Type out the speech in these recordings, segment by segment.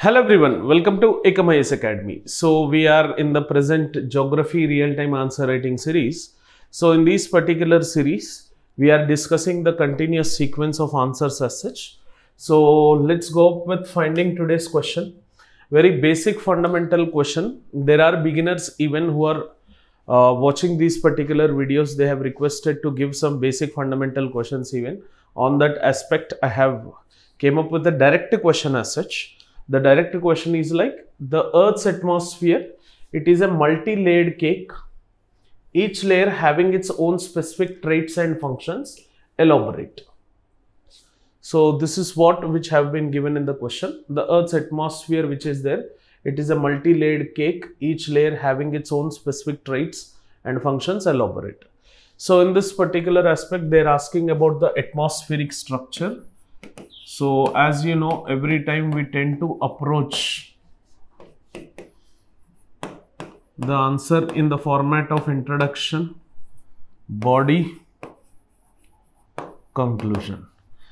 Hello everyone, welcome to ekamiasacademy. So we are in the present geography real-time answer writing series. So in this particular series, we are discussing the continuous sequence of answers as such. So let's go up with finding today's question. Very basic fundamental question. There are beginners even who are watching these particular videos. They have requested to give some basic fundamental questions even. On that aspect, I have came up with a direct question as such. The direct question is like the Earth's atmosphere. It is a multi-layered cake, each layer having its own specific traits and functions. Elaborate. So this is what which have been given in the question. The Earth's atmosphere which is there, it is a multi-layered cake, each layer having its own specific traits and functions. Elaborate. So in this particular aspect, they are asking about the atmospheric structure. So as you know, every time we tend to approach the answer in the format of introduction, body, conclusion.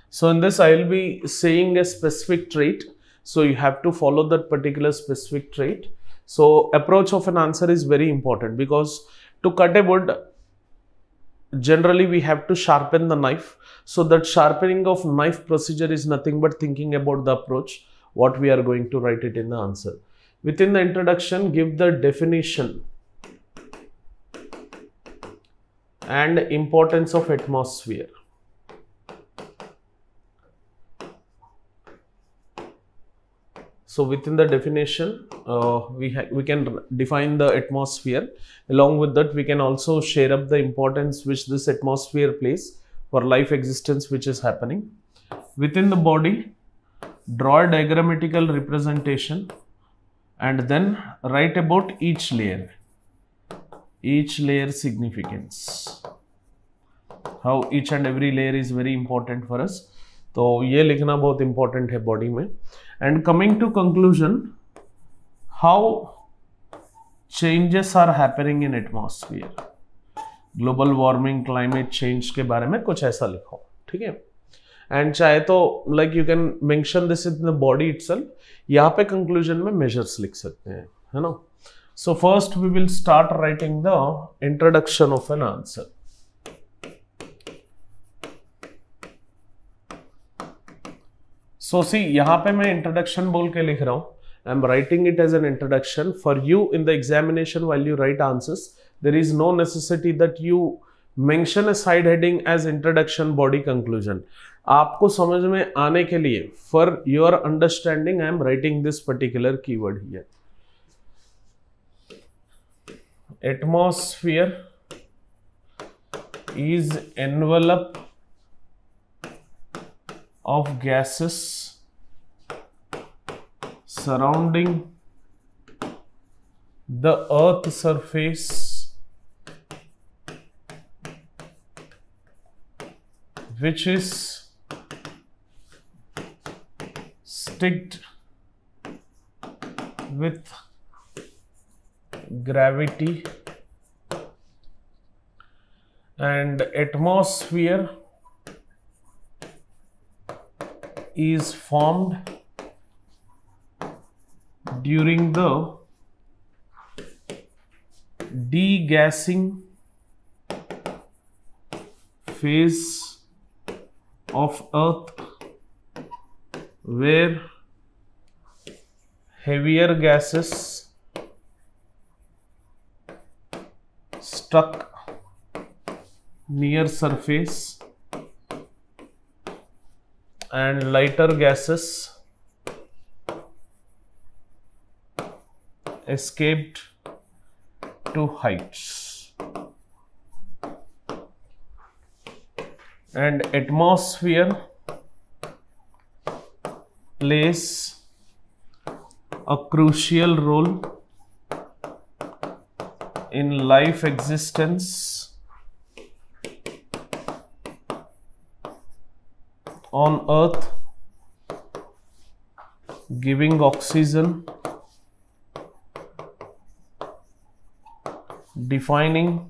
So in this I will be saying a specific trait. So you have to follow that particular specific trait. So approach of an answer is very important because to cut a wood, generally we have to sharpen the knife. So that sharpening of knife procedure is nothing but thinking about the approach, what we are going to write it in the answer. Within the introduction, give the definition and importance of atmosphere. So within the definition, we can define the atmosphere. Along with that, we can also share up the importance which this atmosphere plays for life existence which is happening. Within the body, draw a diagrammatical representation and then write about each layer significance. How each and every layer is very important for us. तो ये लिखना बहुत important है body में. And coming to conclusion, how changes are happening in atmosphere. Global warming, climate change के बारे में कुछ ऐसा लिखो, ठीक है. एंड चाहे तो like you can mention this in the body itself. यहाँ पे कंक्लूजन में मेजर्स लिख सकते हैं, है ना. So first we will start writing the introduction of an answer. So see यहाँ पे मैं इंट्रोडक्शन बोल के लिख रहा हूँ. I am writing it as an introduction for you in the examination while you write answers. There is no necessity that you mention a side heading as introduction, body, conclusion. आपको समझ में आने के लिए, for your understanding, I am writing this particular keyword here. Atmosphere is envelope of gases surrounding the Earth surface which is sticked with gravity, and atmosphere is formed during the degassing phase of Earth, where heavier gases stuck near surface and lighter gases escaped to heights. And atmosphere plays a crucial role in life existence on Earth, giving oxygen, defining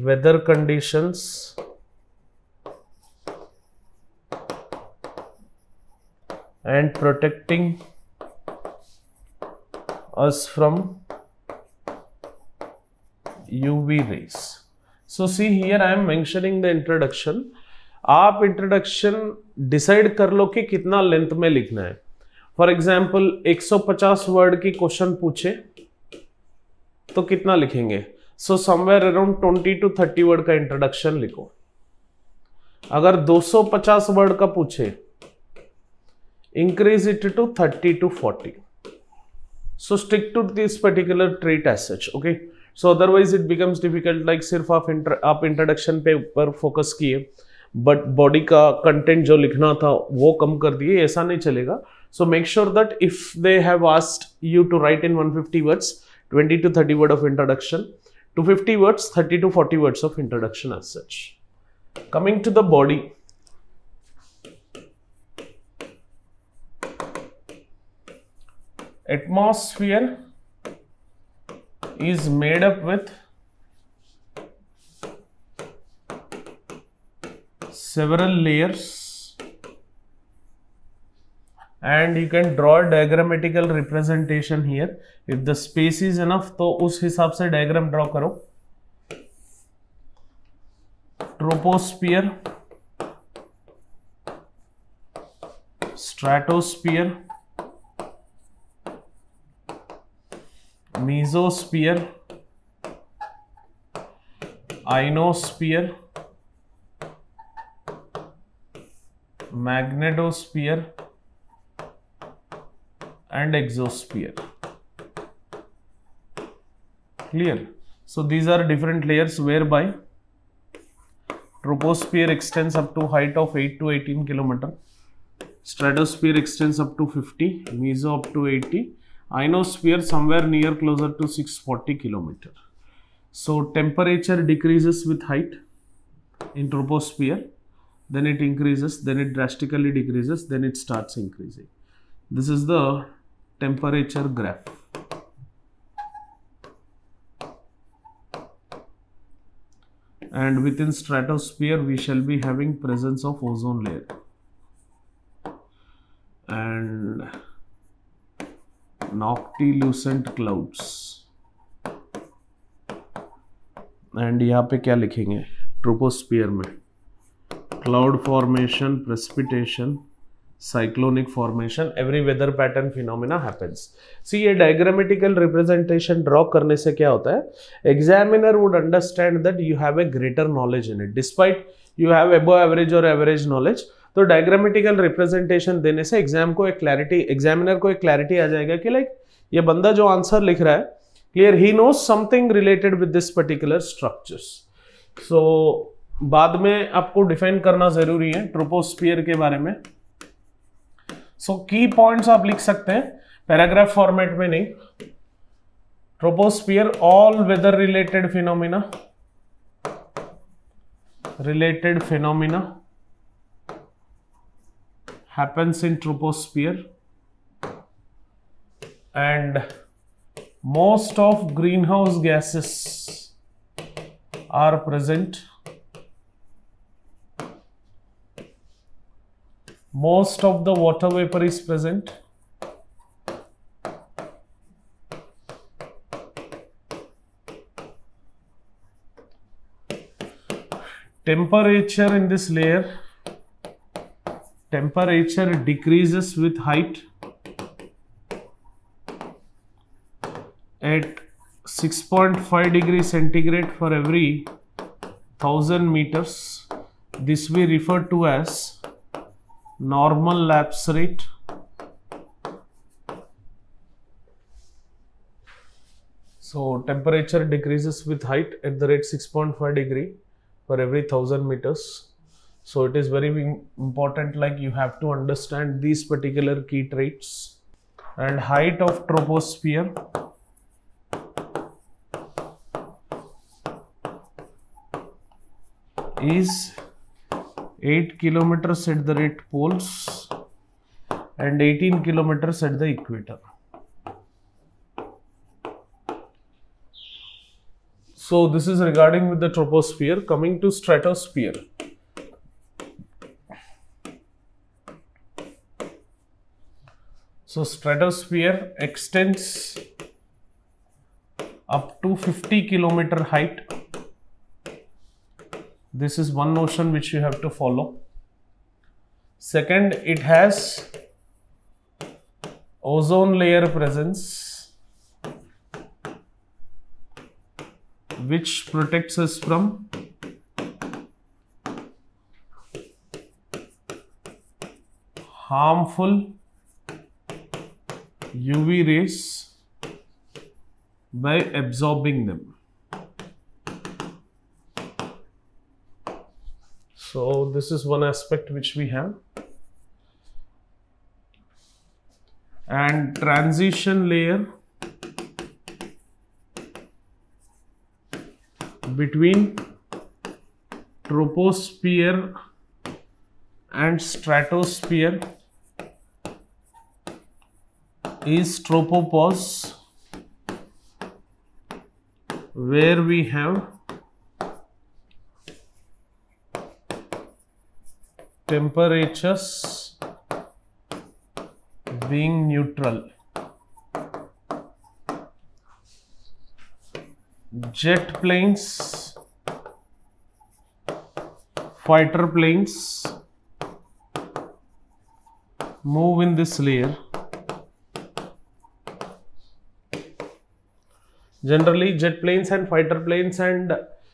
weather conditions and protecting us from UV rays. So see here I am mentioning the introduction. आप introduction decide कर लो कि कितना length में लिखना है. For example 150 word की question पूछे तो कितना लिखेंगे? So somewhere around 20 to 30 word का इंट्रोडक्शन लिखो. अगर 250 वर्ड का पूछे, increase it to 30 to 40. So stick to this particular trait as such. Okay, so otherwise it becomes difficult. Like सिर्फ आप इंट्रोडक्शन पे ऊपर फोकस किए बट बॉडी का कंटेंट जो लिखना था वो कम कर दिए, ऐसा नहीं चलेगा. So make sure that if they have asked you to write in 150 words, 20 to 30 word of introduction, 250 words, 30 to 40 words of introduction as such. Coming to the body, atmosphere is made up with several layers and you can draw a diagrammatical representation here. If the space is enough तो उस हिसाब से diagram draw करो. Troposphere, stratosphere, mesosphere, ionosphere, magnetosphere and exosphere. Clear? So these are different layers whereby troposphere extends up to height of 8 to 18 km, stratosphere extends up to 50, meso up to 80, ionosphere somewhere near closer to 640 km. So temperature decreases with height in troposphere, then it increases, then it drastically decreases, then it starts increasing. This is the temperature graph. And within stratosphere we shall be having presence of ozone layer and noctilucent clouds. And यहाँ पे क्या लिखेंगे? Troposphere में cloud formation, precipitation, cyclonic formation, every weather pattern phenomena happens. See ये diagrammatical representation draw करने से क्या होता है? Examiner would understand that you have a greater knowledge in it despite you have above average or average knowledge. तो diagrammatical representation देने से examiner को एक क्लैरिटी आ जाएगा कि लाइक ये बंदा जो आंसर लिख रहा है, clear, he knows something related with this particular structures. So बाद में आपको डिफाइन करना जरूरी है ट्रोपोस्फियर के बारे में. सो की पॉइंट्स आप लिख सकते हैं पैराग्राफ फॉर्मेट में नहीं. Troposphere, all weather related phenomena happens in troposphere and most of greenhouse gases are present. Most of the water vapor is present. Temperature in this layer, temperature decreases with height at 6.5 degrees centigrade for every 1000 meters. This we refer to as normal lapse rate. So temperature decreases with height at the rate 6.5 degree for every 1000 meters. So it is very important, like you have to understand these particular key traits. And height of troposphere is 8 kilometers at the rate poles and 18 kilometers at the equator. So this is regarding with the troposphere. Coming to stratosphere. So stratosphere extends up to 50 kilometer height. This is one notion which you have to follow. Second, it has ozone layer presence, which protects us from harmful UV rays by absorbing them. So this is one aspect which we have. And transition layer between troposphere and stratosphere is tropopause, where we have temperatures being neutral. Jet planes, fighter planes move in this layer. Generally, jet planes and fighter planes and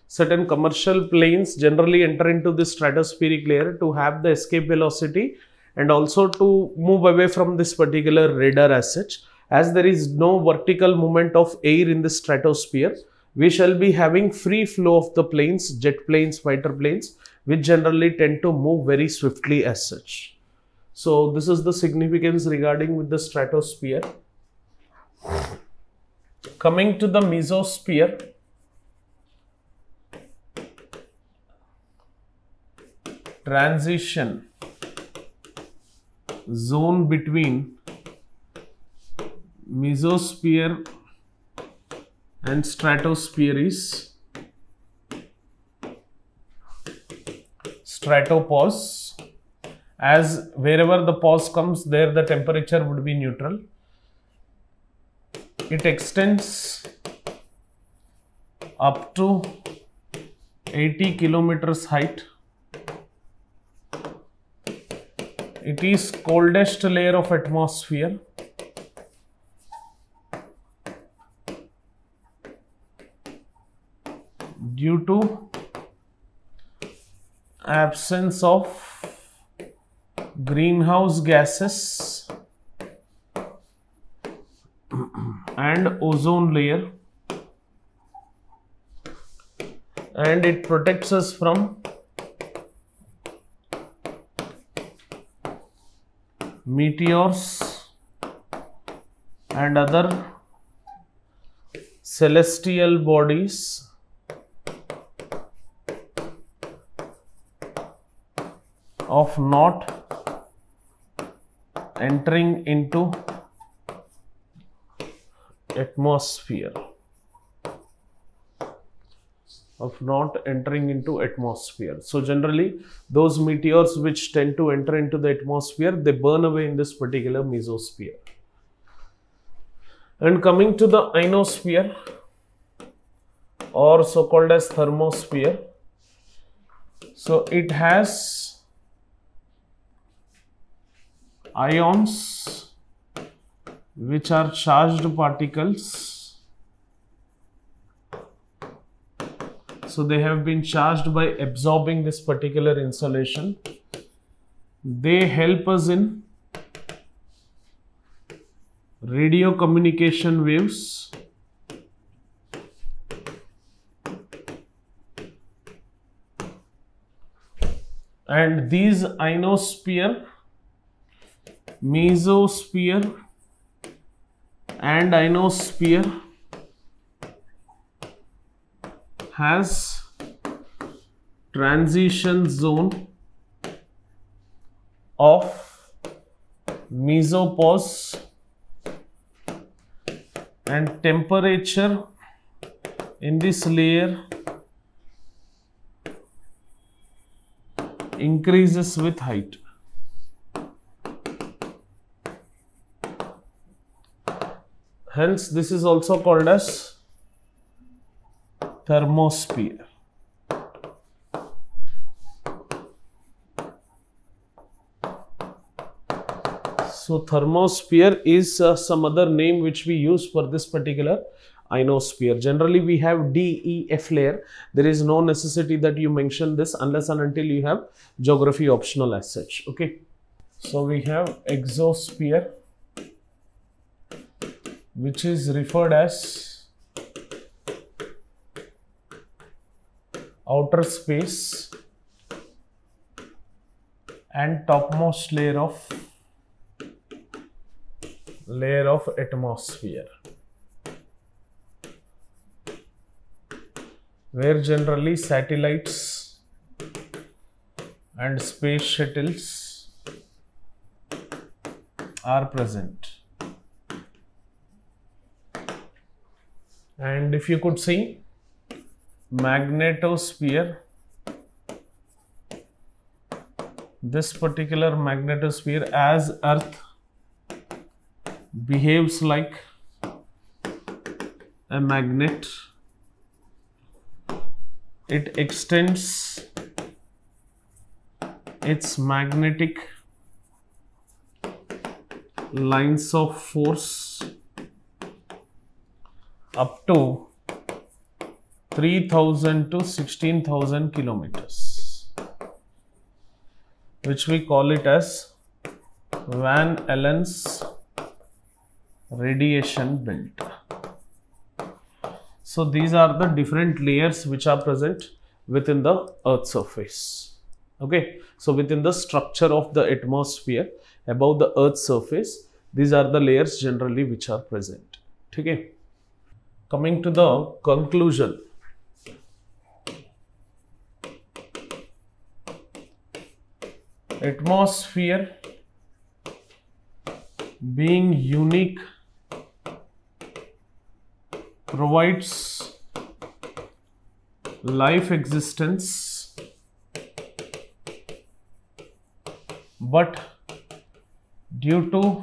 certain commercial planes generally enter into this stratospheric layer to have the escape velocity and also to move away from this particular radar as such. As there is no vertical movement of air in the stratosphere, we shall be having free flow of the planes, jet planes, fighter planes, which generally tend to move very swiftly as such. So this is the significance regarding with the stratosphere. Coming to the mesosphere, transition zone between mesosphere and stratosphere is stratopause. As wherever the pause comes, there the temperature would be neutral. It extends up to 80 kilometers height. It is coldest layer of atmosphere. Due to absence of greenhouse gases and ozone layer, and it protects us from meteors and other celestial bodies of not entering into atmosphere. So generally those meteors which tend to enter into the atmosphere, they burn away in this particular mesosphere. And coming to the ionosphere, or so called as thermosphere, so it has ions which are charged particles. So they have been charged by absorbing this particular insolation. They help us in radio communication waves, and these ionosphere, mesosphere and ionosphere has transition zone of mesopause, and temperature in this layer increases with height. Hence, this is also called as thermosphere. So thermosphere is some other name which we use for this particular ionosphere. Generally, we have DEF layer. There is no necessity that you mention this unless and until you have geography optional as such. Okay. So we have exosphere, which is referred as outer space and topmost layer of atmosphere, where generally satellites and space shuttles are present. And if you could see magnetosphere, this particular magnetosphere, as Earth behaves like a magnet, it extends its magnetic lines of force up to 3,000 to 16,000 kilometers, which we call it as Van Allen's radiation belt. So these are the different layers which are present within the Earth's surface. Okay, so within the structure of the atmosphere above the Earth's surface, these are the layers generally which are present. Okay, coming to the conclusion. Atmosphere being unique provides life existence, but due to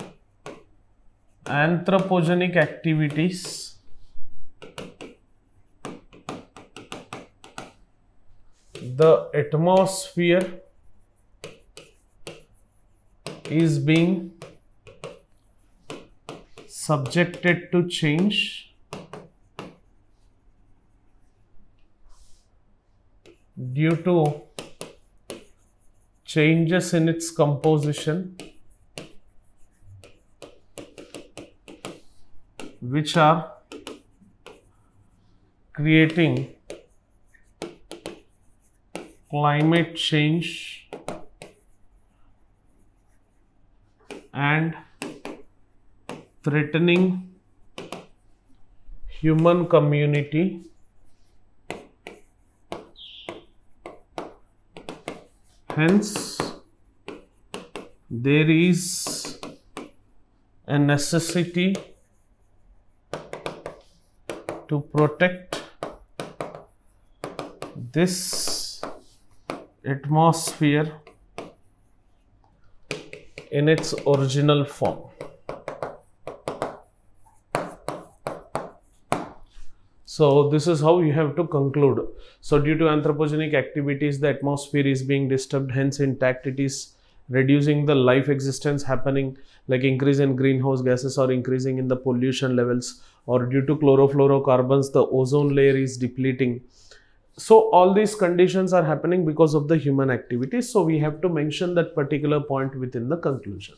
anthropogenic activities, the atmosphere is being subjected to change due to changes in its composition, which are creating climate change and threatening human community. Hence, there is a necessity to protect this atmosphere in its original form. So this is how you have to conclude. So due to anthropogenic activities, the atmosphere is being disturbed, hence intact it is reducing the life existence happening, like increase in greenhouse gases or increasing in the pollution levels, or due to chlorofluorocarbons, the ozone layer is depleting. So all these conditions are happening because of the human activities. So we have to mention that particular point within the conclusion.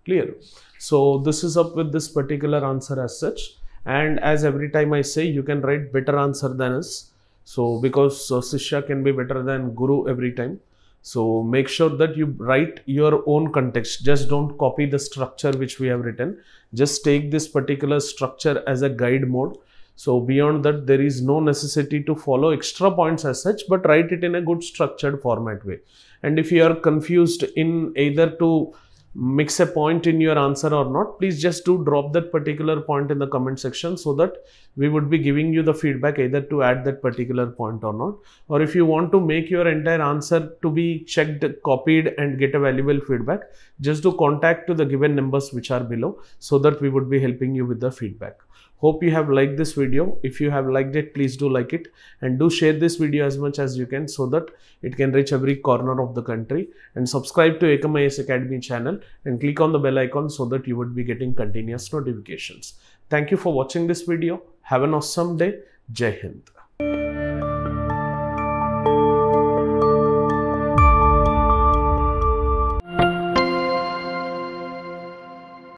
Clear? So this is up with this particular answer as such. And as every time I say, you can write better answer than us. So because Sishya can be better than Guru every time. So make sure that you write your own context. Just don't copy the structure which we have written. Just take this particular structure as a guide mode. So beyond that, there is no necessity to follow extra points as such, but write it in a good structured format way. And if you are confused in either to mix a point in your answer or not, please just do drop that particular point in the comment section, so that we would be giving you the feedback either to add that particular point or not. Or if you want to make your entire answer to be checked, copied and get a valuable feedback, just do contact to the given numbers which are below, so that we would be helping you with the feedback. Hope you have liked this video. If you have liked it, please do like it and do share this video as much as you can, so that it can reach every corner of the country. And subscribe to APPSC channel and click on the bell icon, so that you would be getting continuous notifications. Thank you for watching this video. Have an awesome day. Jai Hind.